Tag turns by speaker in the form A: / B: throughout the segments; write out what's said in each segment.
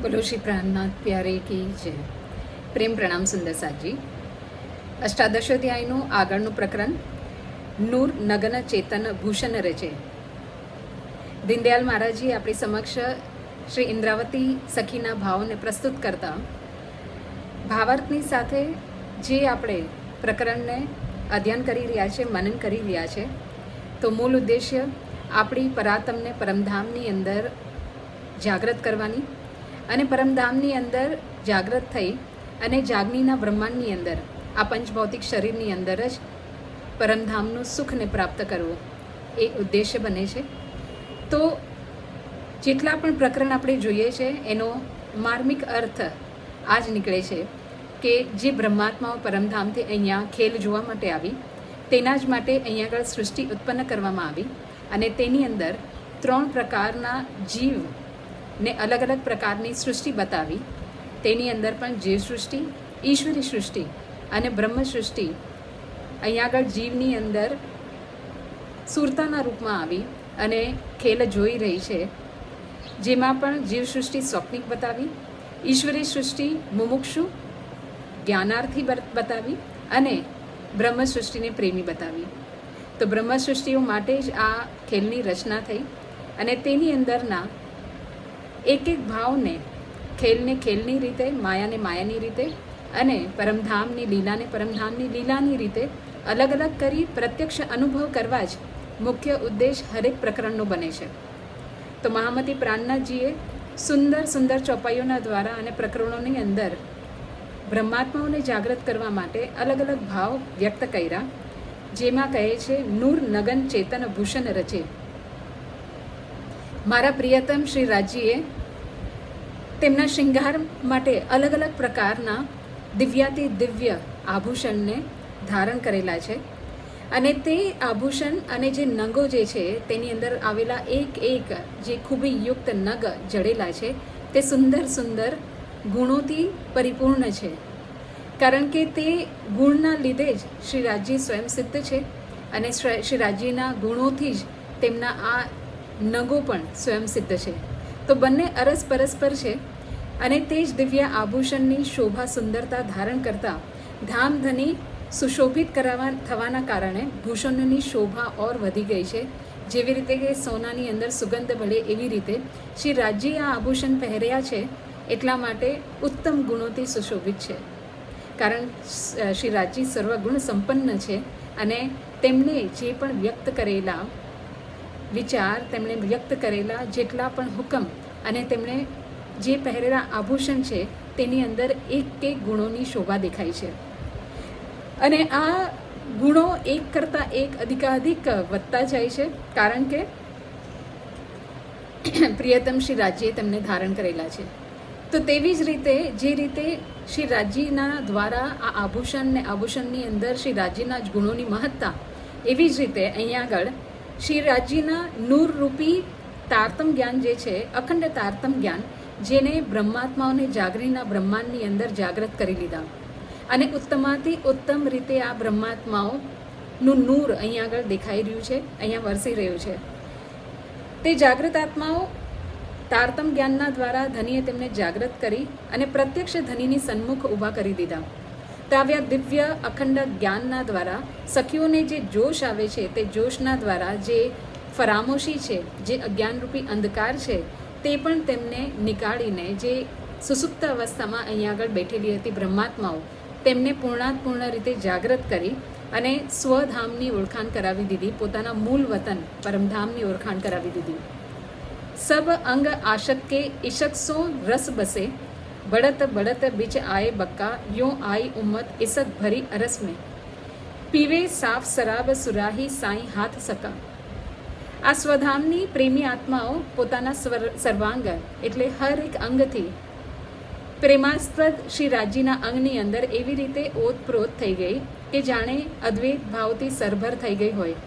A: बोलो श्री प्राणनाथ प्यारे की जय। प्रेम प्रणाम सुंदर साथजी। अष्टादशोध्यायનું આગળનું પ્રકરણ નૂર નગન ચેતન ભૂષણ રચે। દીનદયાલ મહારાજજી આપણી સમક્ષ શ્રી ઇન્દ્રાવતી સખીના ભાવને પ્રસ્તુત કરતા ભાવાર્થની સાથે જે આપણે પ્રકરણને અધ્યયન કરી રહ્યા છે, મનન કરી રહ્યા છે, તો મૂળ ઉદ્દેશ્ય આપણી પરાતમને પરમધામની અંદર જાગૃત કરવાની અને પરમધામની અંદર જાગૃત થઈ અને જાગનીના બ્રહ્માંડની અંદર આ પંચભૌતિક શરીરની અંદર જ પરમધામનું સુખને પ્રાપ્ત કરવું એ ઉદ્દેશ્ય બને છે। તો જેટલા પણ પ્રકરણ આપણે જોઈએ છે એનો માર્મિક અર્થ આ જ નીકળે છે કે જે બ્રહ્માત્માઓ પરમધામથી અહીંયા ખેલ જોવા માટે આવી, તેના જ માટે અહીંયા આગળ સૃષ્ટિ ઉત્પન્ન કરવામાં આવી અને તેની અંદર 3 પ્રકારના જીવ ને અલગ અલગ પ્રકારની સૃષ્ટિ બતાવી। તેની અંદર પણ જીવ સૃષ્ટિ, ઈશ્વરી સૃષ્ટિ અને બ્રહ્મ સૃષ્ટિ અહીંયા આગળ જીવની અંદર સુરતાના રૂપમાં આવી અને ખેલ જોઈ રહી છે, જેમાં પણ જીવ સૃષ્ટિ સ્વપ્નિક બતાવી, ઈશ્વરી સૃષ્ટિ મુમુક્ષુ જ્ઞાનાર્થી બતાવી અને બ્રહ્મ સૃષ્ટિને પ્રેમી બતાવી। તો બ્રહ્મ સૃષ્ટિઓ માટે જ આ ખેલની રચના થઈ અને તેની અંદરના એક એક ભાવને ખેલને ખેલની રીતે, માયાને માયાની રીતે અને પરમધામની લીલાને પરમધામની લીલાની રીતે અલગ અલગ કરી પ્રત્યક્ષ અનુભવ કરવા જ મુખ્ય ઉદ્દેશ હરેક પ્રકરણનો બને છે। તો મહામતી પ્રાણનાથજીએ સુંદર સુંદર ચોપાઈઓના દ્વારા અને પ્રકરણોની અંદર બ્રહ્માત્માઓને જાગૃત કરવા માટે અલગ અલગ ભાવ વ્યક્ત કર્યા, જેમાં કહે છે નૂર નગન ચેતન ભૂષણ રચે। મારા પ્રિયતમ શ્રી રાજજીએ તેમના શૃંગાર માટે અલગ અલગ પ્રકારના દિવ્યાતિ દિવ્ય આભૂષણને ધારણ કરેલા છે અને તે આભૂષણ અને જે નગો જે છે તેની અંદર આવેલા એક એક જે ખૂબી યુક્ત નગ જડેલા છે તે સુંદર સુંદર ગુણોથી પરિપૂર્ણ છે, કારણ કે તે ગુણના લીધે જ શ્રી રાજજી સ્વયં સિદ્ધ છે અને શ્રી રાજજીના ગુણોથી જ તેમના આ નગો પણ સ્વયં સિદ્ધ છે। તો બંને અરસ પરસ્પર છે અને તે જ દિવ્ય આભૂષણની શોભા સુંદરતા ધારણ કરતા ધામધની સુશોભિત થવાના કારણે ભૂષણની શોભા ઓર વધી ગઈ છે। જેવી રીતે કે સોનાની અંદર સુગંધ ભળે એવી રીતે શ્રી રાજજી આ આભૂષણ પહેર્યા છે એટલા માટે ઉત્તમ ગુણોથી સુશોભિત છે, કારણ શ્રી રાજજી સર્વગુણ સંપન્ન છે અને તેમણે જે પણ વ્યક્ત કરેલા વિચાર, તેમણે વ્યક્ત કરેલા જેટલા પણ હુકમ અને તેમણે જે પહેરેલા આભૂષણ છે તેની અંદર એક એક ગુણોની શોભા દેખાય છે અને આ ગુણો એક કરતાં એક અધિકાધિક વધતા જાય છે, કારણ કે પ્રિયતમ શ્રી રાજજીએ તેમને ધારણ કરેલા છે। તો તેવી જ રીતે જે રીતે શ્રી રાજજીના દ્વારા આ આભૂષણની અંદર શ્રી રાજજીના જ ગુણોની મહત્તા, એવી જ રીતે અહીંયા આગળ શ્રી રાજજીના નૂર રૂપી તારતમ જ્ઞાન જે છે, અખંડ તારતમ જ્ઞાન, જેને બ્રહ્માત્માઓને જાગરીના બ્રહ્માંડની અંદર જાગૃત કરી લીધા અને ઉત્તમાથી ઉત્તમ રીતે આ બ્રહ્માત્માઓનું નૂર અહીંયા આગળ દેખાઈ રહ્યું છે, અહીંયા વરસી રહ્યું છે। તે જાગૃત આત્માઓ તારતમ જ્ઞાનના દ્વારા ધનીએ તેમને જાગૃત કરી અને પ્રત્યક્ષ ધનીની સન્મુખ ઊભા કરી દીધા। તો આવ્યા દિવ્ય અખંડ જ્ઞાનના દ્વારા સખીઓને જે જોશ આવે છે, તે જોશના દ્વારા જે ફરામોશી છે, જે અજ્ઞાનરૂપી અંધકાર છે, તે પણ તેમને નીકાળીને જે સુસુપ્ત અવસ્થામાં અહીંયા આગળ બેઠેલી હતી બ્રહ્માત્માઓ, તેમને પૂર્ણ રીતે જાગૃત કરી અને સ્વધામની ઓળખાણ કરાવી દીધી, પોતાના મૂળ વતન પરમધામની ઓળખાણ કરાવી દીધી। સબ અંગ આશક કે ઈશક સો રસ બસે, બળત બળત બીચ આए बक्का यों आई उम्मत इसक भरी अरस में पीवे साफ शराब सुराही साई हाथ सका। આ સ્વધામની પ્રેમી આત્માઓ પોતાના સર્વાંગ એટલે હર એક અંગથી પ્રેમાસ્પદ શ્રી રાજજીના અંગની અંદર એવી રીતે ઓતપ્રોત થઈ ગઈ કે જાણે અદ્વૈત ભાવથી સરભર થઈ ગઈ હોય।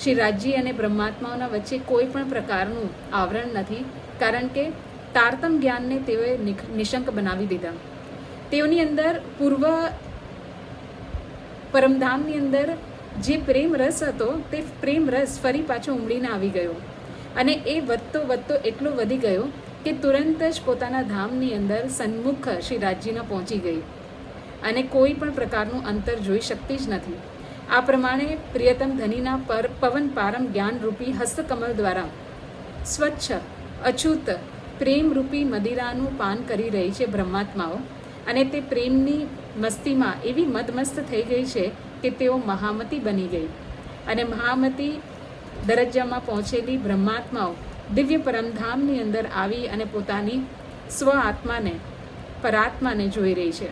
A: શ્રી રાજજી અને બ્રહ્માત્માઓના વચ્ચે કોઈ પણ પ્રકારનું આવરણ નથી, કારણ કે તારતમ જ્ઞાનને તેઓએ નિશંક બનાવી દીધા। તેઓની અંદર પૂર્વ પરમધામની અંદર જે પ્રેમ રસ હતો તે પ્રેમ રસ ફરી પાછો ઉમડીને આવી ગયો અને એ વધતો એટલો વધી ગયો કે તુરંત જ પોતાના ધામની અંદર સન્મુખ શ્રી રાજજીના પહોંચી ગઈ અને કોઈ પણ પ્રકારનું અંતર જોઈ શકતી જ નથી. આ પ્રમાણે પ્રિયતમ ધનીના પવન પારમ જ્ઞાનરૂપી હસ્તકમલ દ્વારા સ્વચ્છ અછૂત પ્રેમરૂપી મદિરાનું પાન કરી રહી છે બ્રહ્માત્માઓ, અને તે પ્રેમની મસ્તીમાં એવી મદમસ્ત થઈ ગઈ છે કે તેઓ મહામતી બની ગઈ. અને મહામતી દરજ્જામાં પહોંચેલી બ્રહ્માત્માઓ દિવ્ય પરમધામની અંદર આવી અને પોતાની સ્વ આત્માને પરાત્માને જોઈ રહી છે.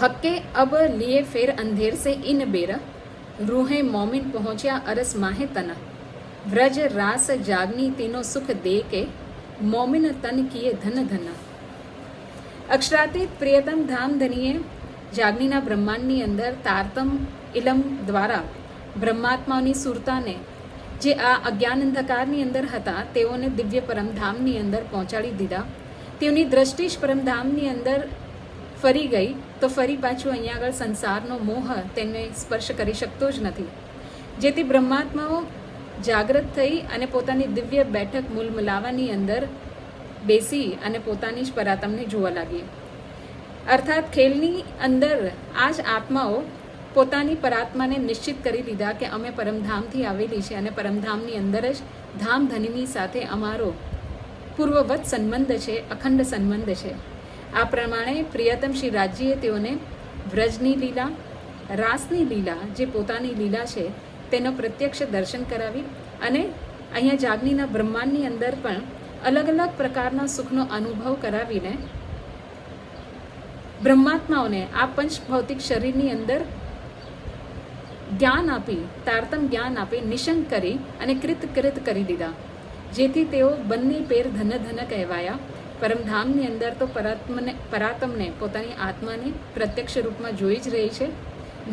A: હક્કે અબ લીએ ફેર અંધેર સે ઇન બેર રૂહે મોમિન પહોંચ્યા અરસ માહે તન વ્રજ રાસ જાગની તેનો સુખ દે કે મોમિન તન કિએ ધન ધન. અક્ષરાતીત પ્રિયતમ ધામ ધનીએ જાગનીના બ્રહ્માંડની અંદર તારતમ ઇલમ દ્વારા બ્રહ્માત્માઓની સુરતાને, જે આ અજ્ઞાન અંધકારની અંદર હતા, તેઓને દિવ્ય પરમધામની અંદર પહોંચાડી દીધા. તેઓની દ્રષ્ટિ જ પરમધામની અંદર ફરી ગઈ તો ફરી પાછું અહીંયા આગળ સંસારનો મોહ તેને સ્પર્શ કરી શકતો જ નથી. જેથી બ્રહ્માત્માઓ જાગૃત થઈ અને પોતાની દિવ્ય બેઠક મૂલમલાવાની અંદર બેસી અને પોતાની જ પરાતમને જોવા લાગી. અર્થાત ખેલની અંદર આ જ આત્માઓ પોતાની પરાત્માને નિશ્ચિત કરી લીધા કે અમે પરમધામથી આવેલી છે અને પરમધામની અંદર જ ધામધનીની સાથે અમારો પૂર્વવત સંબંધ છે, અખંડ સંબંધ છે. આ પ્રમાણે પ્રિયતમ શ્રી રાજજીએ તેઓને વ્રજની લીલા, રાસની લીલા, જે પોતાની લીલા છે તેનો પ્રત્યક્ષ દર્શન કરાવી અને અહીંયા જાગનીના બ્રહ્માંડની અંદર પણ અલગ અલગ પ્રકારના સુખનો અનુભવ કરાવીને બ્રહ્માત્માઓને આ પંચ ભૌતિક શરીરની અંદર જ્ઞાન આપી, તારતમ જ્ઞાન આપી નિશંક કરી અને કૃત કરી દીધા. જેથી તેઓ બંને પેર ધન ધન કહેવાયા. પરમધામની અંદર તો પરાતમને પોતાની આત્માને પ્રત્યક્ષ રૂપમાં જોઈ જ રહી છે,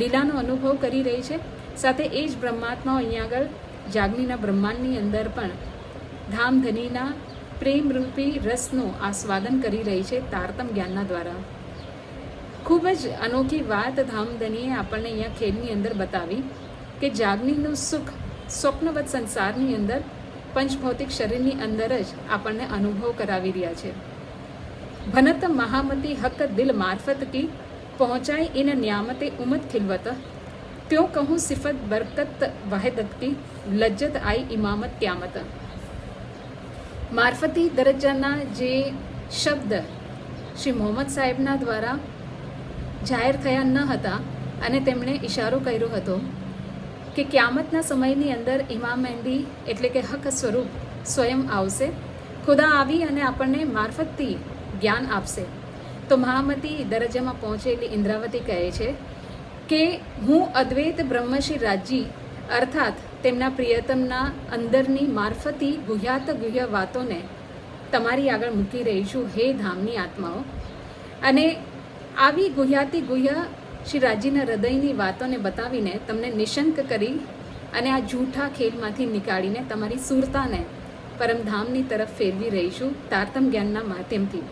A: લીલાનો અનુભવ કરી રહી છે. સાથે એ જ બ્રહ્માત્માઓ અહીંયા આગળ જાગનીના બ્રહ્માંડની અંદર પણ ધામધનીના પ્રેમરૂપી રસનું આસ્વાદન કરી રહી છે તારતમ જ્ઞાનના દ્વારા. ખૂબ જ અનોખી વાત ધામધનીએ આપણને અહીંયા ખેલની અંદર બતાવી કે જાગનીનું સુખ સ્વપ્નવત સંસારની અંદર પંચભૌતિક શરીરની અંદર જ આપણને અનુભવ કરાવી રહ્યા છે. ભનત મહામતી હક દિલ મારફત કી પહોંચાય ઇન ન્યામતે ઉમદ ખિલવત ત્યો કહું સિફત બરકત વાહિદત કી લજ્જત આઈ ઇમામત ક્યામત. મારફતી દરજ્જાના જે શબ્દ શ્રી મોહમ્મદ સાહેબના દ્વારા જાહેર થયા ન હતા અને તેમણે ઇશારો કર્યો હતો કે ક્યામતના સમયની અંદર ઇમામ મહેંદી એટલે કે હક સ્વરૂપ સ્વયં આવશે, ખુદા આવી અને આપણને મારફતથી જ્ઞાન આપશે. તો મહામતી દરજ્જામાં પહોંચેલી ઇન્દ્રાવતી કહે છે કે હું અદ્વૈત બ્રહ્મશ્રી રાજજી અર્થાત તેમના પ્રિયતમના અંદરની મારફતી ગુહ્યાત ગુહ્ય વાતોને તમારી આગળ મૂકી રહી છું હે ધામની આત્માઓ. અને આવી ગુહ્યાતિ ગુહ્ય શ્રી રાજજીના હૃદયની વાતોને બતાવીને તમને નિશંક કરી અને આ જૂઠા ખેલમાંથી નીકાળીને તમારી સુરતાને પરમધામની તરફ ફેરવી રહીશું તારતમ જ્ઞાનના માધ્યમથી.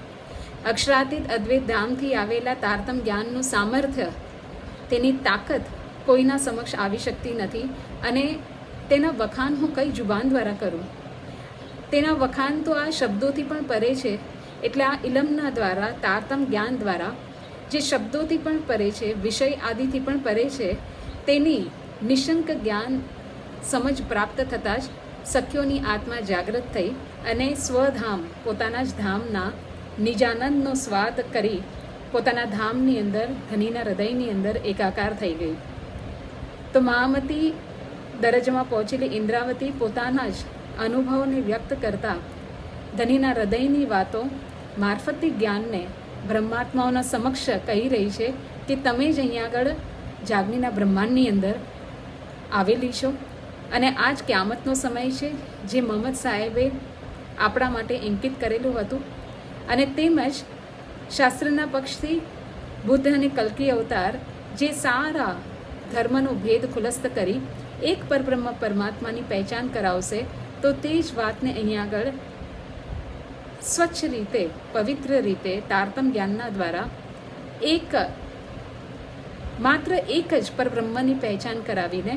A: અક્ષરાતીત અદ્વૈત ધામથી આવેલા તારતમ જ્ઞાનનું સામર્થ્ય, તેની તાકાત કોઈના સમક્ષ આવી શકતી નથી. અને તેના વખાણ હું કઈ જુબાન દ્વારા કરું? તેના વખાણ તો આ શબ્દોથી પણ પરે છે. એટલે આ ઇલમના દ્વારા, તારતમ જ્ઞાન દ્વારા જે શબ્દોથી પણ પરે છે, વિષય આદિથી પણ પરે છે, તેની નિશંક જ્ઞાન સમજ પ્રાપ્ત થતાં જ સખ્યોની આત્મા જાગૃત થઈ અને સ્વધામ, પોતાના જ ધામના નિજાનંદનો સ્વાદ કરી પોતાના ધામની અંદર, ધનીના હૃદયની અંદર એકાકાર થઈ ગઈ. તો મહામતી દરજ્જામાં પહોંચેલી ઇન્દ્રાવતી પોતાના જ અનુભવોને વ્યક્ત કરતા ધનીના હૃદયની વાતો મારફતી જ્ઞાનને બ્રહ્માત્માઓના સમક્ષ કહી રહી છે કે તમે જ અહીંયા આગળ જાગનીના બ્રહ્માંડની અંદર આવેલી છો અને આ જ ક્યામતનો સમય છે જે મોહમ્મદ સાહેબે આપણા માટે અંકિત કરેલું હતું. અને તેમજ શાસ્ત્રના પક્ષથી બુદ્ધ અને કલ્કી અવતાર જે સારા ધર્મનો ભેદ ખુલસ્ત કરી એક પરબ્રહ્મ પરમાત્માની પહેચાન કરાવશે, તો તે જ વાતને અહીંયા આગળ સ્વચ્છ રીતે, પવિત્ર રીતે તારતમ જ્ઞાનના દ્વારા માત્ર એક જ પરબ્રહ્મની પહેચાન કરાવીને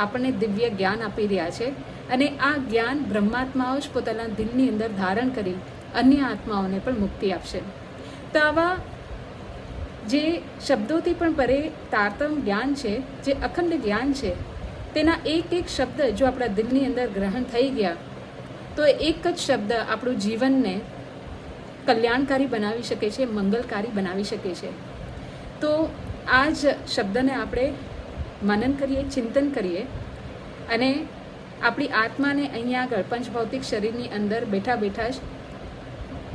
A: આપણને દિવ્ય જ્ઞાન આપી રહ્યા છે. અને આ જ્ઞાન બ્રહ્માત્માઓ જ પોતાના દિલની અંદર ધારણ કરી અન્ય આત્માઓને પણ મુક્તિ આપશે. તો આવા જે શબ્દોથી પણ પરે તારતમ જ્ઞાન છે, જે અખંડ જ્ઞાન છે, તેના એક એક શબ્દ જો આપણા દિલની અંદર ગ્રહણ થઈ ગયા તો એક જ શબ્દ આપણું જીવનને કલ્યાણકારી બનાવી શકે છે, મંગલકારી બનાવી શકે છે. તો આ જ શબ્દને આપણે મનન કરીએ, ચિંતન કરીએ અને આપણી આત્માને અહીંયા આગળ પંચભૌતિક શરીરની અંદર બેઠા બેઠા જ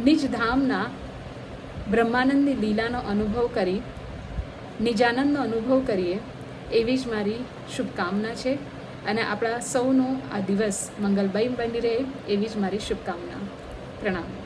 A: નિજ ધામના બ્રહ્માનંદની લીલાનો અનુભવ કરી નિજાનંદનો અનુભવ કરીએ એવી જ મારી શુભકામના છે. અને આપણા સૌનો આ દિવસ મંગલમય બની રહે એવી જ મારી શુભકામના. પ્રણામ.